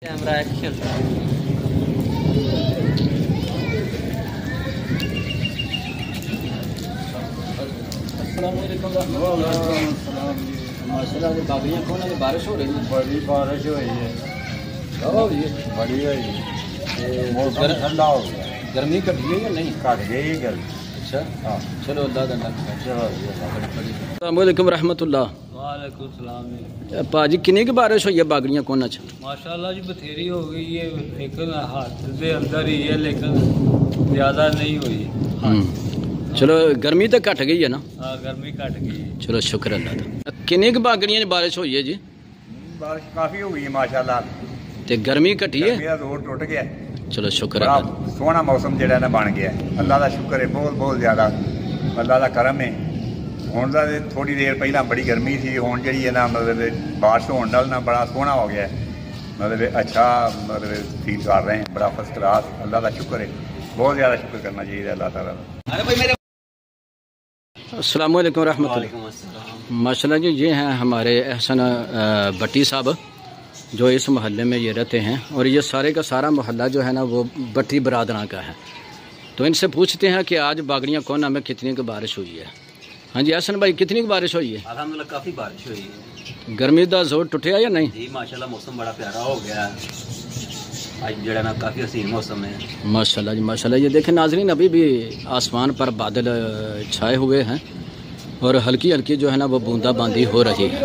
Camera action. माशाल्लाह बागड़ियाँ कौन है? बारिश हो रही है, बड़ी बारिश हुई है, बड़ी हुई है, मौसम ठंडा हो गया। गर्मी घटी है या नहीं? घट गई गर्मी। अच्छा हाँ चलो अल्लाह का नाम। चलो अस्सलाम वालेकुम रहमतुल्लाह। वालेकुम सलाम। पाजी कितनी की बारिश हुई है बागड़ियाँ कौन अच्छा? माशाल्लाह जी बथेरी हो गई है, लेकिन हाथ से अंदर ही है, लेकिन ज़्यादा नहीं हुई। चलो गर्मी तो घट गई है ना? हाँ गर्मी घट गई है। चलो शुक्र अल्लाह का। कितनी की बागड़ियाँ बारिश हुई है जी? बारिश काफी हो गई है माशाल्लाह। ते गर्मी घटी है? मेरा रोड टूट गया, चलो शुक्र बड़ा अल्लाह। सोहना मौसम ਜਿਹੜਾ ਨਾ ਬਣ ਗਿਆ। ਅੱਲਾਹ ਦਾ ਸ਼ੁਕਰ ਹੈ, ਬਹੁਤ ਬਹੁਤ ਜ਼ਿਆਦਾ ਅੱਲਾਹ ਦਾ ਕਰਮ ਹੈ। ਹੁਣ ਦਾ ਥੋੜੀ ਦੇਰ ਪਹਿਲਾਂ ਬੜੀ ਗਰਮੀ ਸੀ, ਹੁਣ ਜਿਹੜੀ ਹੈ ਨਾ ਮਤਲਬ ਬਾਰਿਸ਼ ਹੋਣ ਨਾਲ ਨਾ ਬੜਾ ਸੋਹਣਾ ਹੋ ਗਿਆ, ਮਤਲਬ ਅੱਛਾ ਮਤਲਬ ਫੀਲ ਕਰ ਰਹੇ हैं, बड़ा फर्स्ट क्लास। अल्लाह का शुक्र है, बहुत ज़्यादा शुक्र करना चाहिए अल्लाह ताला का। अस्सलाम वालेकुम रहमतुल्लाह। माशाल्लाह जी, ये हैं हमारे एहसन भट्टी साहब जो इस मोहल्ले में ये रहते हैं, और ये सारे का सारा मोहल्ला जो है ना वो भट्टी बरादरां का है। तो इनसे पूछते हैं कि आज बागड़ियाँ कोना में कितनी की बारिश हुई है। हाँ जी एहसन भाई, कितनी की बारिश हुई है? अल्हम्दुलिल्लाह काफ़ी बारिश हुई है। गर्मी का जोर टुटिया या नहीं? जी माशाल्लाह मौसम बड़ा प्यारा हो गया है, आज जड़ा ना काफ़ी हसीन मौसम है। माशाल्लाह जी माशाल्लाह। ये देखें नाजरीन, अभी भी आसमान पर बादल छाए हुए हैं और हल्की हल्की जो है ना वो बूंदाबांदी हो रही है।